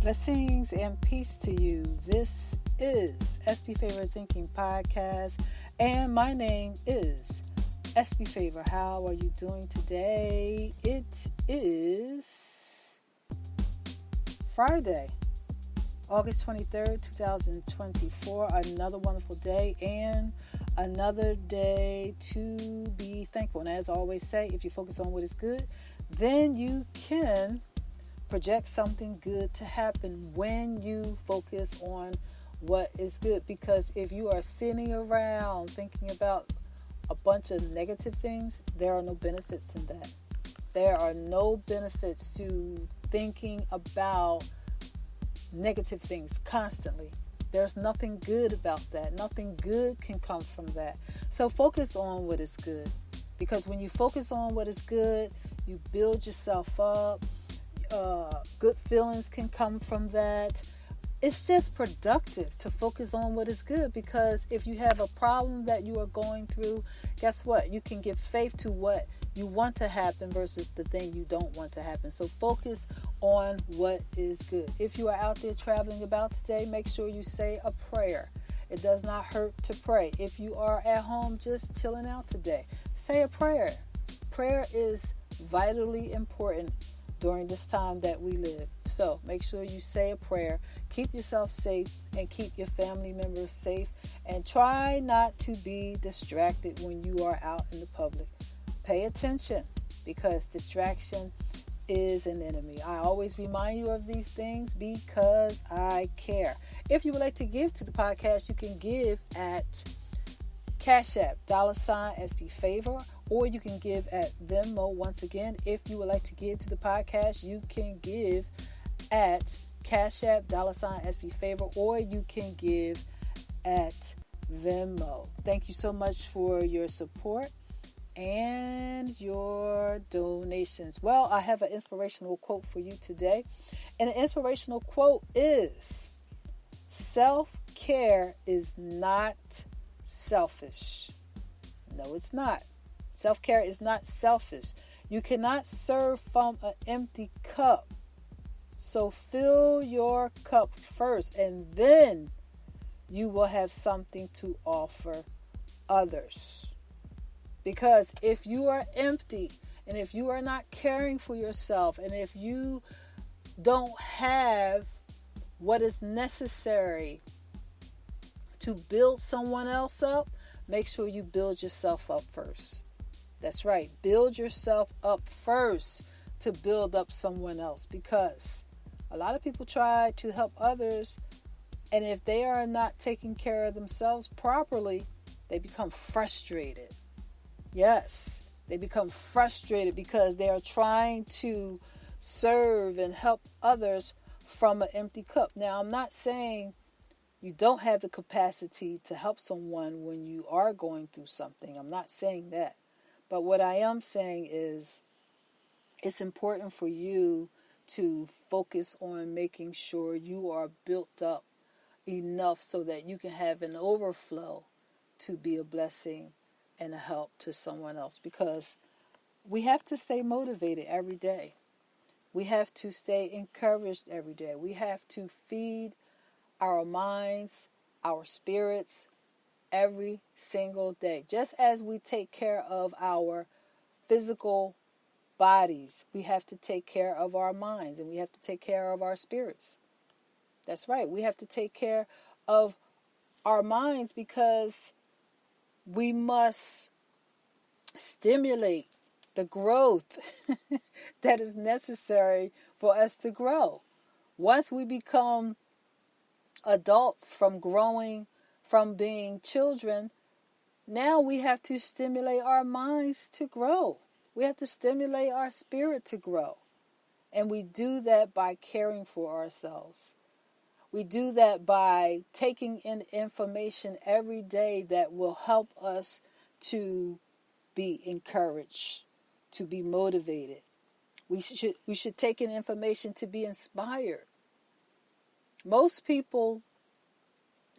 Blessings and peace to you. This is SB Favor Thinking Podcast, and my name is SB Favor. How are you doing today? It is Friday, August 23rd, 2024. Another wonderful day and another day to be thankful. And as I always say, if you focus on what is good, then you can project something good to happen when you focus on what is good. Because if you are sitting around thinking about a bunch of negative things, there are no benefits in that. There are no benefits to thinking about negative things constantly. There's nothing good about that. Nothing good can come from that. So focus on what is good. Because when you focus on what is good, you build yourself up. Good feelings can come from that. It's just productive to focus on what is good, because if you have a problem that you are going through, guess what? You can give faith to what you want to happen versus the thing you don't want to happen. So focus on what is good. If you are out there traveling about today, make sure you say a prayer. It does not hurt to pray. If you are at home just chilling out today, say a prayer. Prayer is vitally important during this time that we live. So make sure you say a prayer, keep yourself safe, and keep your family members safe, and try not to be distracted when you are out in the public. Pay attention, because distraction is an enemy. I always remind you of these things because I care. If you would like to give to the podcast, you can give at Cash App, $SB Favor, or you can give at Venmo. Once again, if you would like to give to the podcast, you can give at Cash App, $SB Favor, or you can give at Venmo. Thank you so much for your support and your donations. Well, I have an inspirational quote for you today. And the inspirational quote is, self-care is not selfish. No, it's not. Self-care is not selfish. You cannot serve from an empty cup. So fill your cup first, and then you will have something to offer others. Because if you are empty, and if you are not caring for yourself, and if you don't have what is necessary to build someone else up, make sure you build yourself up first. That's right. Build yourself up first to build up someone else, because a lot of people try to help others, and if they are not taking care of themselves properly, they become frustrated. Yes, they become frustrated because they are trying to serve and help others from an empty cup. Now, I'm not saying you don't have the capacity to help someone when you are going through something. I'm not saying that. But what I am saying is, it's important for you to focus on making sure you are built up enough so that you can have an overflow to be a blessing and a help to someone else. Because we have to stay motivated every day. We have to stay encouraged every day. We have to feed our minds, our spirits, every single day. Just as we take care of our physical bodies, we have to take care of our minds, and we have to take care of our spirits. That's right. We have to take care of our minds, because we must stimulate the growth that is necessary for us to grow. Once we become adults from being children, now we have to stimulate our minds to grow. We have to stimulate our spirit to grow. And we do that by caring for ourselves. We do that by taking in information every day that will help us to be encouraged, to be motivated. We should take in information to be inspired. Most people,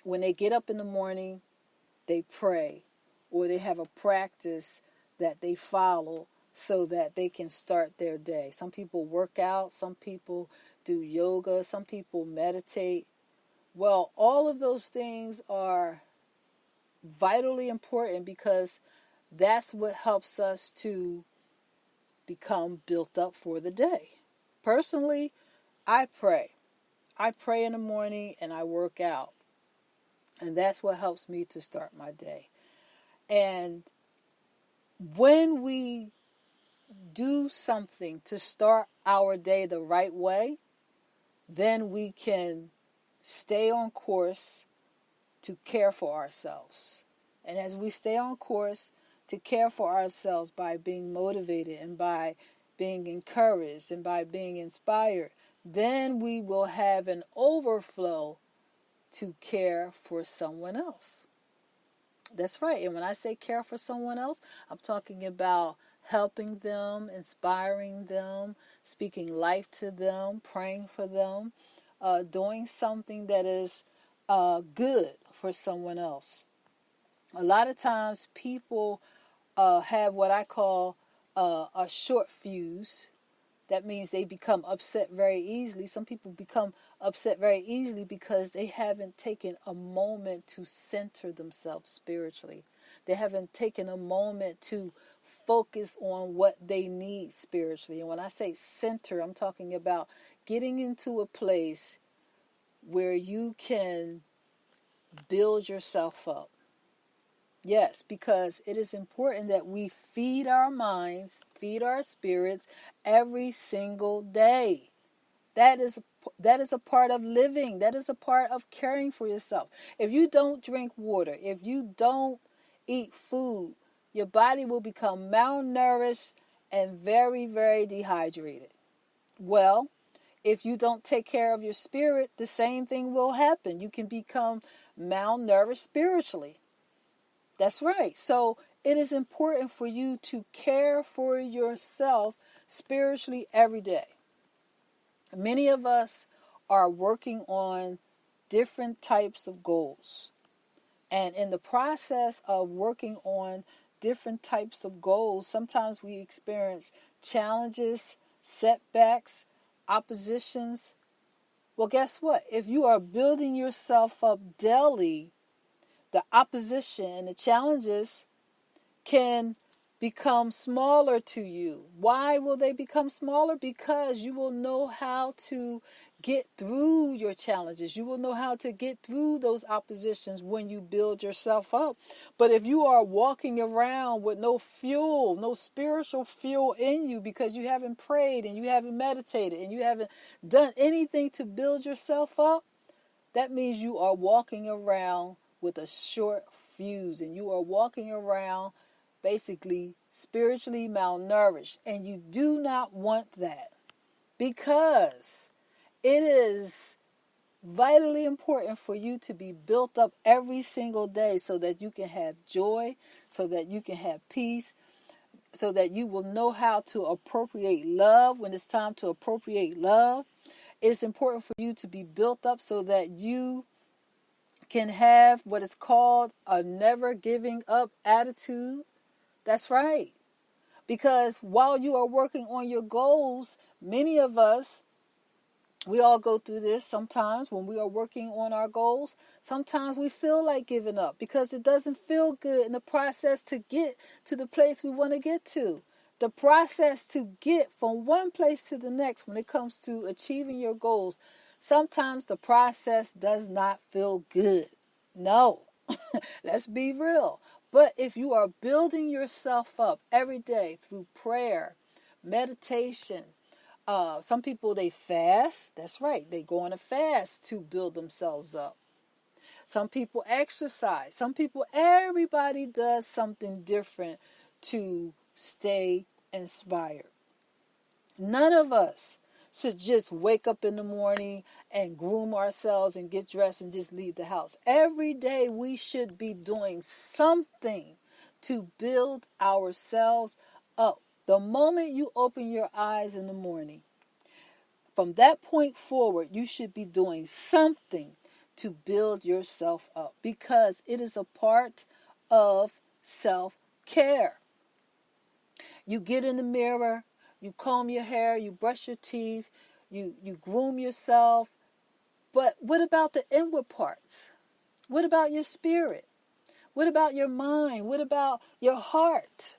when they get up in the morning, they pray, or they have a practice that they follow so that they can start their day. Some people work out, some people do yoga. Some people meditate. Well, all of those things are vitally important because that's what helps us to become built up for the day. Personally, I pray. I pray in the morning and I work out. And that's what helps me to start my day. And when we do something to start our day the right way, then we can stay on course to care for ourselves. And as we stay on course to care for ourselves by being motivated and by being encouraged and by being inspired, then we will have an overflow to care for someone else. That's right. And when I say care for someone else, I'm talking about helping them, inspiring them, speaking life to them, praying for them, doing something that is good for someone else. A lot of times people have what I call a short fuse. That means they become upset very easily. Some people become upset very easily because they haven't taken a moment to center themselves spiritually. They haven't taken a moment to focus on what they need spiritually. And when I say center, I'm talking about getting into a place where you can build yourself up. Yes, because it is important that we feed our minds, feed our spirits every single day. That is a part of living. That is a part of caring for yourself. If you don't drink water, if you don't eat food, your body will become malnourished and very, very dehydrated. Well, if you don't take care of your spirit, the same thing will happen. You can become malnourished spiritually. That's right. So it is important for you to care for yourself spiritually every day. Many of us are working on different types of goals. And in the process of working on different types of goals, sometimes we experience challenges, setbacks, oppositions. Well, guess what? If you are building yourself up daily, the opposition and the challenges can become smaller to you. Why will they become smaller? Because you will know how to get through your challenges. You will know how to get through those oppositions when you build yourself up. But if you are walking around with no fuel, no spiritual fuel in you because you haven't prayed and you haven't meditated and you haven't done anything to build yourself up, that means you are walking around with a short fuse and you are walking around basically spiritually malnourished, and you do not want that because it is vitally important for you to be built up every single day so that you can have joy, so that you can have peace, so that you will know how to appropriate love when it's time to appropriate love. It's important for you to be built up so that you can have what is called a never giving up attitude. That's right. Because while you are working on your goals, many of us, we all go through this sometimes when we are working on our goals. Sometimes we feel like giving up because it doesn't feel good in the process to get to the place we want to get to. The process to get from one place to the next when it comes to achieving your goals, sometimes the process does not feel good. No, let's be real. But if you are building yourself up every day through prayer, meditation, some people, they fast. That's right. They go on a fast to build themselves up. Some people exercise. Some people, everybody does something different to stay inspired. None of us should just wake up in the morning and groom ourselves and get dressed and just leave the house. Every day we should be doing something to build ourselves up. The moment you open your eyes in the morning, from that point forward, you should be doing something to build yourself up because it is a part of self-care. You get in the mirror, you comb your hair, you brush your teeth, you groom yourself. But what about the inward parts? What about your spirit? What about your mind? What about your heart?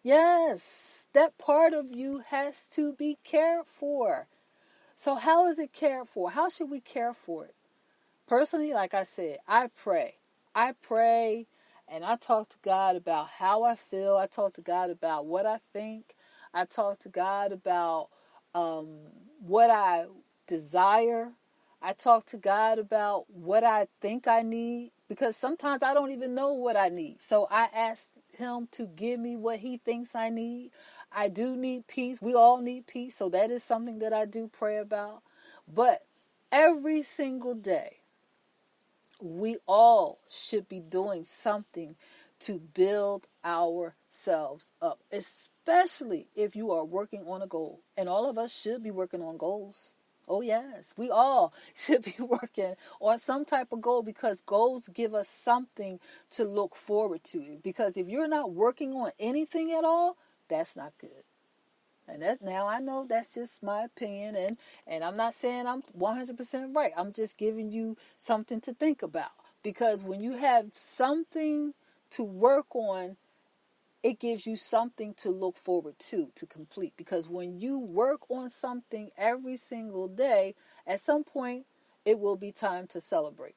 Yes, that part of you has to be cared for. So how is it cared for? How should we care for it? Personally, like I said, I pray. I pray and I talk to God about how I feel. I talk to God about what I think. I talk to God about what I desire. I talk to God about what I think I need, because sometimes I don't even know what I need. So I ask Him to give me what He thinks I need. I do need peace. We all need peace. So that is something that I do pray about. But every single day, we all should be doing something to build ourselves up, especially if you are working on a goal. And all of us should be working on goals. Oh, yes, we all should be working on some type of goal, because goals give us something to look forward to. Because if you're not working on anything at all, that's not good. And that, now I know that's just my opinion, and I'm not saying I'm 100% right. I'm just giving you something to think about. Because when you have something to work on, it gives you something to look forward to complete. Because when you work on something every single day, at some point, it will be time to celebrate.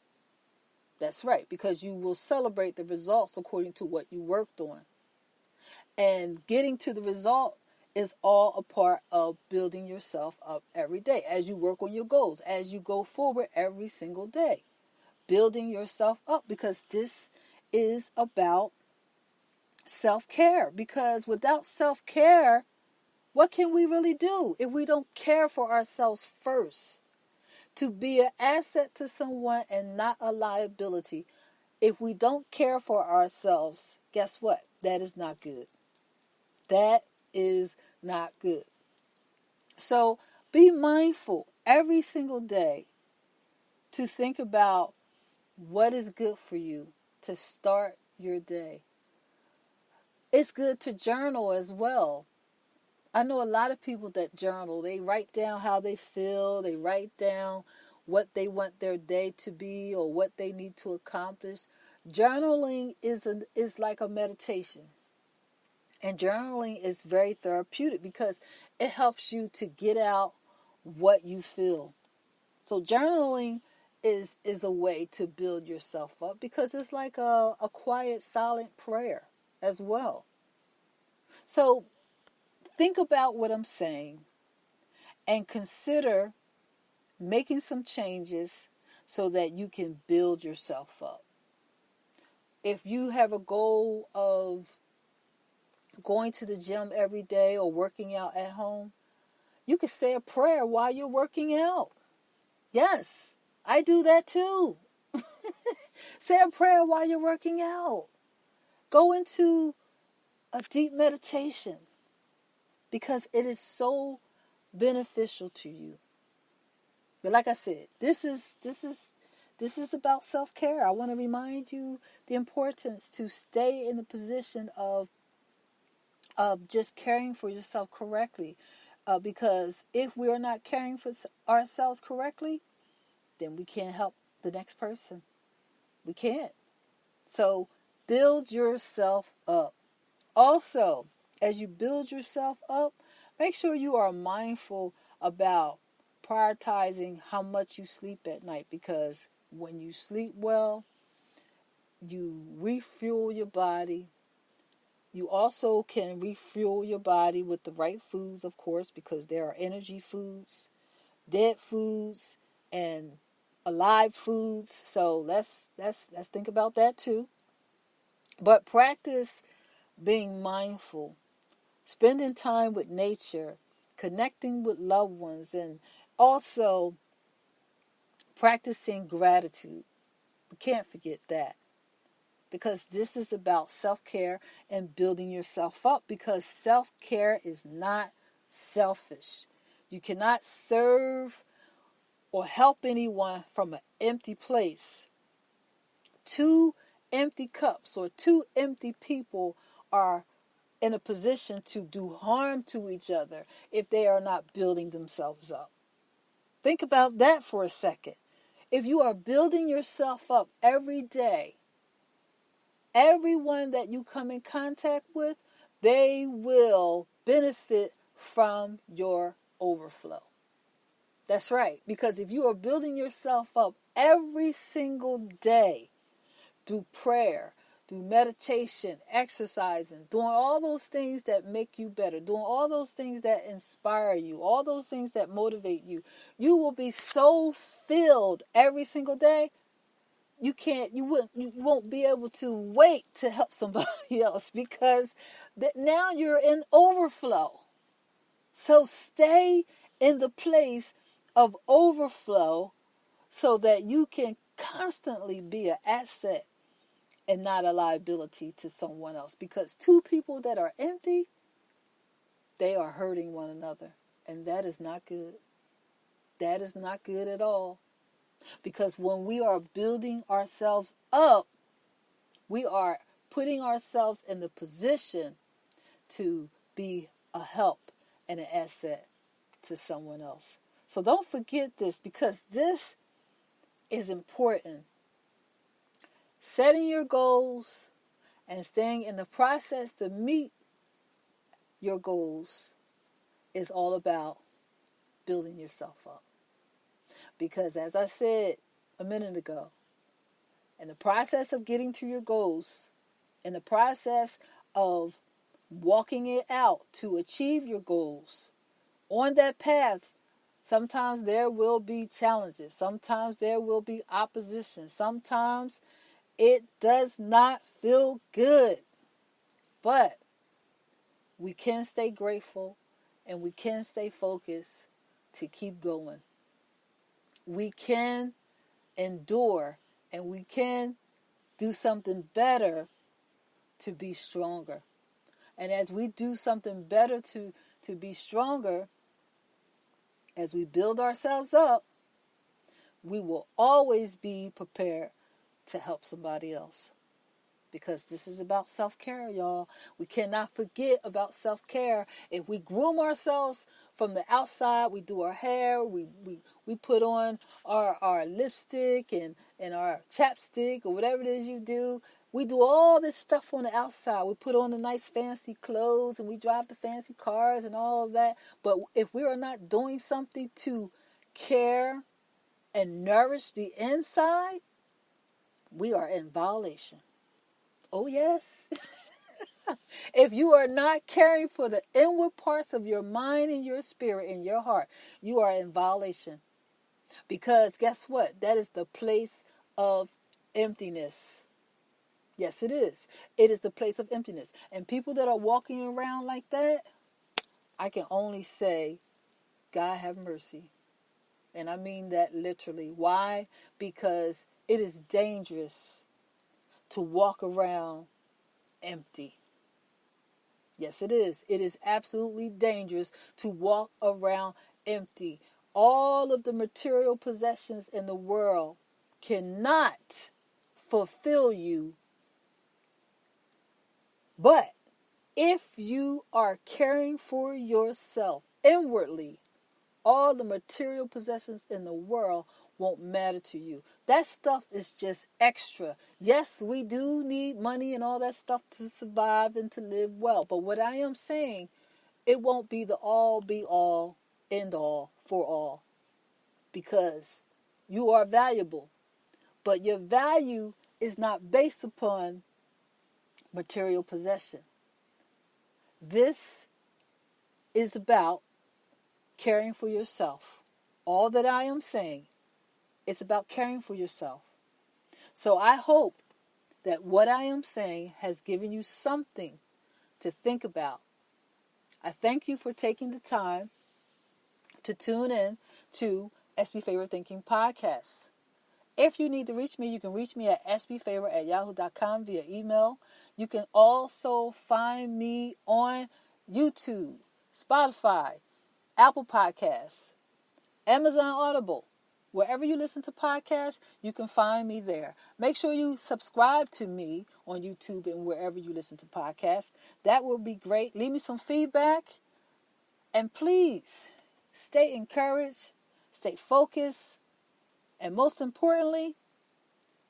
That's right, because you will celebrate the results according to what you worked on. And getting to the result is all a part of building yourself up every day as you work on your goals, as you go forward every single day. Building yourself up, because this is about self-care. Because without self-care, what can we really do if we don't care for ourselves first? To be an asset to someone and not a liability. If we don't care for ourselves, guess what? That is not good. That is not good. So be mindful every single day to think about what is good for you to start your day. It's good to journal as well. I know a lot of people that journal. They write down how they feel. They write down what they want their day to be or what they need to accomplish. Journaling is like a meditation. And journaling is very therapeutic because it helps you to get out what you feel. So journaling is a way to build yourself up, because it's like a quiet, silent prayer as well. So think about what I'm saying and consider making some changes so that you can build yourself up. If you have a goal of going to the gym every day or working out at home, you can say a prayer while you're working out. Yes, I do that too. Say a prayer while you're working out. Go into a deep meditation, because it is so beneficial to you. But like I said, this is about self-care. I want to remind you the importance to stay in the position of just caring for yourself correctly. Because if we're not caring for ourselves correctly, then we can't help the next person. We can't. So build yourself up. Also, as you build yourself up, make sure you are mindful about prioritizing how much you sleep at night, because when you sleep well, you refuel your body. You also can refuel your body with the right foods, of course, because there are energy foods, dead foods, and alive foods. So let's think about that too. But practice being mindful, spending time with nature, connecting with loved ones, and also practicing gratitude. We can't forget that, because this is about self-care and building yourself up, because self-care is not selfish. You cannot serve or help anyone from an empty place. Two empty cups or two empty people are in a position to do harm to each other if they are not building themselves up. Think about that for a second. If you are building yourself up every day, everyone that you come in contact with, they will benefit from your overflow. That's right. Because if you are building yourself up every single day through prayer, through meditation, exercising, doing all those things that make you better, doing all those things that inspire you, all those things that motivate you, you will be so filled every single day. You won't be able to wait to help somebody else because now you're in overflow. So stay in the place of overflow so that you can constantly be an asset and not a liability to someone else. Because two people that are empty, they are hurting one another. And that is not good. That is not good at all. Because when we are building ourselves up, we are putting ourselves in the position to be a help and an asset to someone else. So don't forget this, because this is important. Setting your goals and staying in the process to meet your goals is all about building yourself up. Because as I said a minute ago, in the process of getting to your goals, in the process of walking it out to achieve your goals, on that path, sometimes there will be challenges. Sometimes there will be opposition. Sometimes it does not feel good. But we can stay grateful and we can stay focused to keep going. We can endure and we can do something better to be stronger. And as we do something better to be stronger, as we build ourselves up, we will always be prepared to help somebody else. Because this is about self-care, y'all. We cannot forget about self-care. If we groom ourselves from the outside, we do our hair, we put on our lipstick and our chapstick or whatever it is you do. We do all this stuff on the outside. We put on the nice fancy clothes and we drive the fancy cars and all of that. But if we are not doing something to care and nourish the inside, we are in violation. Oh, yes. If you are not caring for the inward parts of your mind and your spirit and your heart, you are in violation. Because guess what? That is the place of emptiness. Yes, it is. It is the place of emptiness. And people that are walking around like that, I can only say, God have mercy. And I mean that literally. Why? Because it is dangerous to walk around empty. Yes, it is. It is absolutely dangerous to walk around empty. All of the material possessions in the world cannot fulfill you. But if you are caring for yourself inwardly, all the material possessions in the world won't matter to you. That stuff is just extra. Yes, we do need money and all that stuff to survive and to live well. But what I am saying, it won't be the all, be all, end all, for all. Because you are valuable. But your value is not based upon material possession. This is about caring for yourself. All that I am saying, it's about caring for yourself. So I hope that what I am saying has given you something to think about. I thank you for taking the time to tune in to SB Favorite Thinking Podcast. If you need to reach me, you can reach me at sbfavor@yahoo.com via email. You can also find me on YouTube, Spotify, Apple Podcasts, Amazon Audible. Wherever you listen to podcasts, you can find me there. Make sure you subscribe to me on YouTube and wherever you listen to podcasts. That will be great. Leave me some feedback. And please, stay encouraged, Stay focused. And most importantly,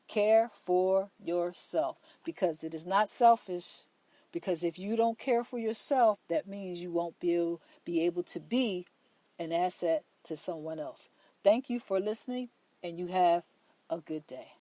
care for yourself, because it is not selfish. Because if you don't care for yourself, that means you won't be able to be an asset to someone else. Thank you for listening, and you have a good day.